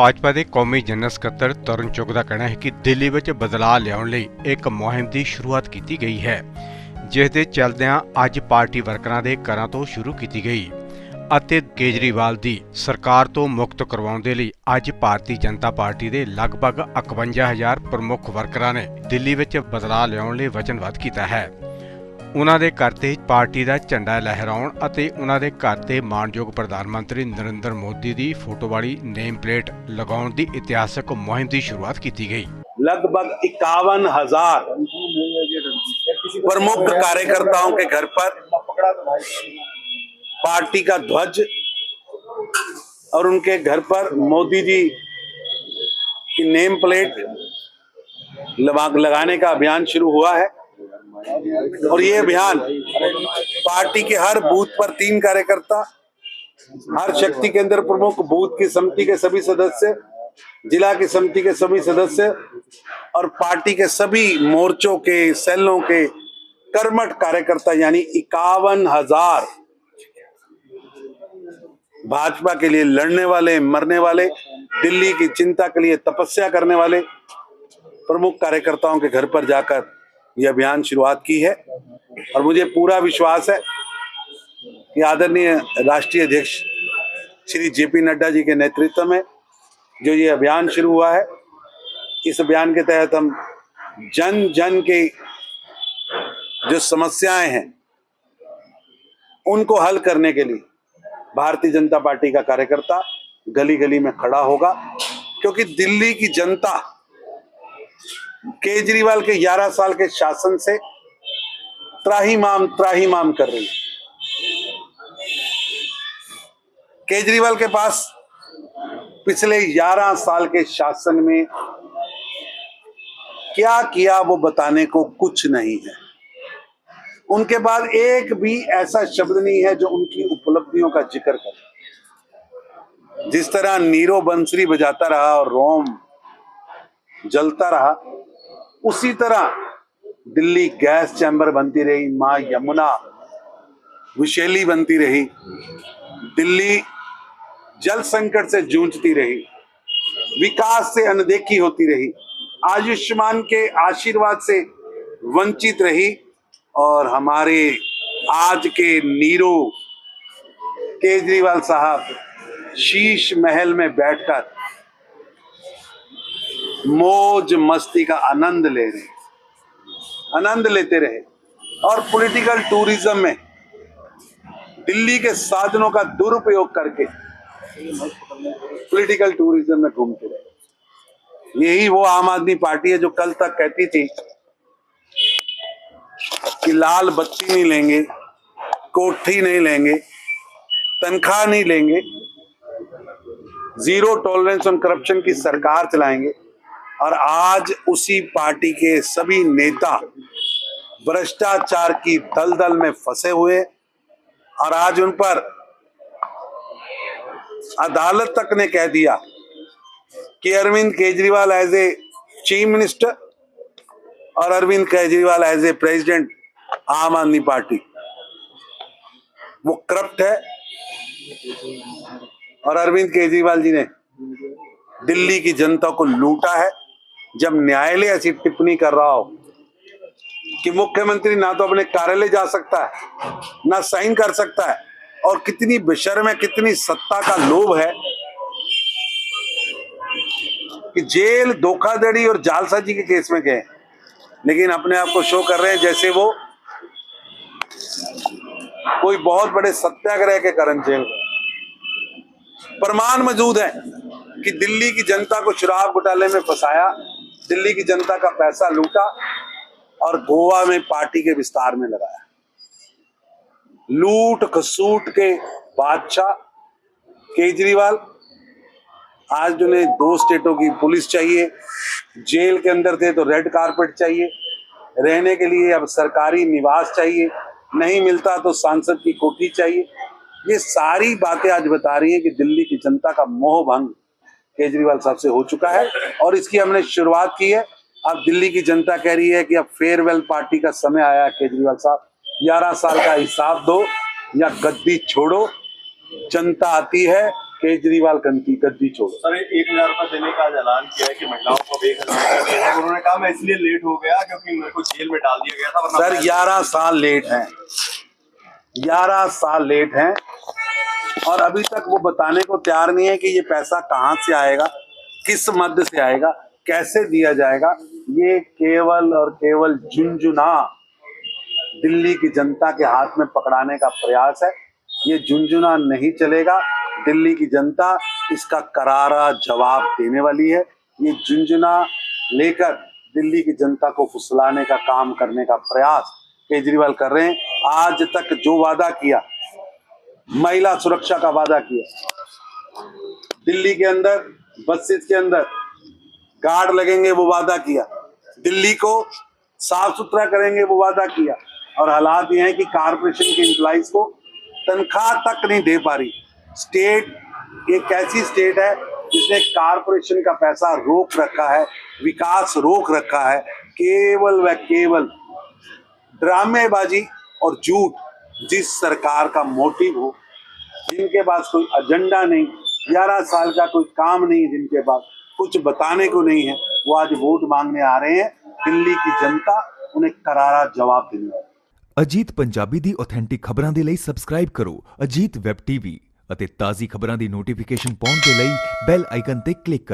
ਭਾਜਪਾ ਦੇ ਕੌਮੀ ਜਨਰਲ ਸਕੱਤਰ ਤਰੁਣ ਚੁੱਗ ਦਾ ਕਹਿਣਾ ਹੈ ਕਿ ਦਿੱਲੀ ਵਿੱਚ ਬਦਲਾਅ ਲਿਆਉਣ ਲਈ ਇੱਕ ਮੁਹਿੰਮ ਦੀ ਸ਼ੁਰੂਆਤ ਕੀਤੀ ਗਈ ਹੈ, ਜਿਸ ਦੇ ਚੱਲਦਿਆਂ ਅੱਜ ਪਾਰਟੀ ਵਰਕਰਾਂ ਦੇ ਘਰਾਂ ਤੋਂ ਸ਼ੁਰੂ ਕੀਤੀ ਗਈ ਅਤੇ ਕੇਜਰੀਵਾਲ ਦੀ ਸਰਕਾਰ ਤੋਂ ਮੁਕਤ ਕਰਵਾਉਣ ਦੇ ਲਈ ਅੱਜ ਭਾਰਤੀ ਜਨਤਾ ਪਾਰਟੀ ਦੇ ਲਗਭਗ 51,000 ਪ੍ਰਮੁੱਖ ਵਰਕਰਾਂ ਨੇ ਦਿੱਲੀ ਵਿੱਚ ਬਦਲਾਅ ਲਿਆਉਣ ਲਈ ਵਚਨਬੱਧ ਕੀਤਾ ਹੈ। ਉਨ੍ਹਾਂ ਦੇ ਘਰ ਤੇ ਪਾਰਟੀ ਦਾ ਝੰਡਾ ਲਹਿਰਾਉਣ ਅਤੇ ਉਨ੍ਹਾਂ ਦੇ ਘਰ ਤੇ ਮਾਣਯੋਗ ਪ੍ਰਧਾਨ ਮੰਤਰੀ ਨਰਿੰਦਰ ਮੋਦੀ ਦੀ ਫੋਟੋ ਵਾਲੀ ਨੇਮ ਪਲੇਟ ਲਗਾਉਣ ਦੀ ਇਤਿਹਾਸਕ ਮੁਹਿੰਮ ਦੀ ਸ਼ੁਰੂਆਤ ਕੀਤੀ गई। लगभग 51,000 प्रमुख कार्यकर्ताओं के घर पर पार्टी का ध्वज और उनके घर पर मोदी जी की नेम प्लेट लगाने का अभियान शुरू हुआ है और ये अभियान पार्टी के हर बूथ पर 3 कार्यकर्ता, हर शक्ति केंद्र प्रमुख, बूथ की समिति के सभी सदस्य, जिला की समिति के सभी सदस्य और पार्टी के सभी मोर्चों के, सेलों के कर्मठ कार्यकर्ता यानी 51,000 भाजपा के लिए लड़ने वाले, मरने वाले, दिल्ली की चिंता के लिए तपस्या करने वाले प्रमुख कार्यकर्ताओं के घर पर जाकर यह अभियान शुरुआत की है। और मुझे पूरा विश्वास है कि आदरणीय राष्ट्रीय अध्यक्ष श्री जेपी नड्डा जी के नेतृत्व में जो ये अभियान शुरू हुआ है, इस अभियान के तहत हम जन जन के जो समस्याएं हैं उनको हल करने के लिए भारतीय जनता पार्टी का कार्यकर्ता गली गली में खड़ा होगा, क्योंकि दिल्ली की जनता केजरीवाल के 11 साल के शासन से त्राहिमाम कर रही है। केजरीवाल के पास पिछले 11 साल के शासन में क्या किया वो बताने को कुछ नहीं है। उनके बाद एक भी ऐसा शब्द नहीं है जो उनकी उपलब्धियों का जिक्र करे। जिस तरह नीरो बंसरी बजाता रहा और रोम जलता रहा, उसी तरह दिल्ली गैस चैम्बर बनती रही, मां यमुना विषैली बनती रही, दिल्ली जल संकट से जूझती रही, विकास से अनदेखी होती रही, आयुष्मान के आशीर्वाद से वंचित रही और हमारे आज के नीरो केजरीवाल साहब शीश महल में बैठकर मौज मस्ती का आनंद लेते रहे और पॉलिटिकल टूरिज्म में दिल्ली के साधनों का दुरुपयोग करके पॉलिटिकल टूरिज्म में घूमते रहे। यही वो आम आदमी पार्टी है जो कल तक कहती थी कि लाल बत्ती नहीं लेंगे, कोठी नहीं लेंगे, तनख्वाह नहीं लेंगे, जीरो टॉलरेंस ऑन करप्शन की सरकार चलाएंगे। और आज उसी पार्टी के सभी नेता भ्रष्टाचार की दलदल में फंसे हुए और आज उन पर अदालत तक ने कह दिया कि Arvind Kejriwal as a chief minister और Arvind Kejriwal as a president Aam Aadmi party वो करप्ट है। और अरविंद केजरीवाल जी ने दिल्ली की जनता को लूटा है। जब न्यायालय ऐसी टिप्पणी कर रहा हो कि मुख्यमंत्री ना तो अपने कार्यालय जा सकता है, ना साइन कर सकता है, और कितनी बेशर्म है, कितनी सत्ता का लोभ है कि जेल धोखाधड़ी और जालसाजी के केस में गए, लेकिन अपने आप को शो कर रहे हैं जैसे वो कोई बहुत बड़े सत्याग्रह के कारण जेल गए। प्रमाण मौजूद है कि दिल्ली की जनता को शराब घोटाले में फंसाया, दिल्ली की जनता का पैसा लूटा और गोवा में पार्टी के विस्तार में लगाया। लूट खसूट के बादशाह केजरीवाल आज उन्हें 2 स्टेटों की पुलिस चाहिए, जेल के अंदर थे तो रेड कारपेट चाहिए, रहने के लिए अब सरकारी निवास चाहिए, नहीं मिलता तो सांसद की कोठी चाहिए। ये सारी बातें आज बता रही हैं कि दिल्ली की जनता का मोह भंग केजरीवाल साहब से हो चुका है और इसकी हमने शुरुआत की है। अब दिल्ली की जनता कह रही है कि अब फेयरवेल पार्टी का समय आया है। केजरीवाल साहब 11 साल का हिसाब दो या गद्दी छोड़ो। जनता आती है केजरीवाल की गद्दी छोड़ो। सर 1,000 रुपए देने का आज ऐलान किया है कि महिलाओं को 1,000 रुपए देना है। उन्होंने कहा मैं इसलिए लेट हो गया क्योंकि मेरे को जेल में डाल दिया गया था, वरना सर 11 साल लेट हैं, 11 साल लेट हैं और अभी तक वो बताने को तैयार नहीं है कि ये पैसा कहाँ से आएगा, किस मद से आएगा, कैसे दिया जाएगा। ये केवल और केवल झुनझुना दिल्ली की जनता के हाथ में पकड़ाने का प्रयास है। ये झुनझुना नहीं चलेगा, दिल्ली की जनता इसका करारा जवाब देने वाली है। ये झुनझुना लेकर दिल्ली की जनता को फुसलाने का काम करने का प्रयास केजरीवाल कर रहे हैं। आज तक जो वादा किया, महिला सुरक्षा का वादा किया, दिल्ली के अंदर बसेस के अंदर गार्ड लगेंगे वो वादा किया, दिल्ली को साफ सुथरा करेंगे वो वादा किया, और हालात ये है कि कारपोरेशन के एम्प्लॉइज को तनख्वाह तक नहीं दे पा रही। स्टेट एक ऐसी स्टेट है जिसने कारपोरेशन का पैसा रोक रखा है, विकास रोक रखा है। केवल व केवल ड्रामेबाजी और झूठ, जिस सरकार का मोटिव हो, जिनके पास कोई एजेंडा नहीं, 11 साल का कोई काम नहीं, जिनके पास कुछ बताने को नहीं है, वो आज वोट मांगने आ रहे हैं। दिल्ली की जनता उन्हें करारा जवाब देने वाली है। ਅਜੀਤ ਪੰਜਾਬੀ ਦੀ ਆਥੈਂਟਿਕ ਖਬਰਾਂ ਦੇ ਲਈ ਸਬਸਕ੍ਰਾਈਬ ਕਰੋ ਅਜੀਤ ਵੈਬ ਟੀਵੀ ਅਤੇ ਤਾਜ਼ੀ ਖਬਰਾਂ ਦੀ ਨੋਟੀਫਿਕੇਸ਼ਨ ਪਾਉਣ ਦੇ ਲਈ ਬੈਲ ਆਈਕਨ ਤੇ ਕਲਿੱਕ ਕਰੋ।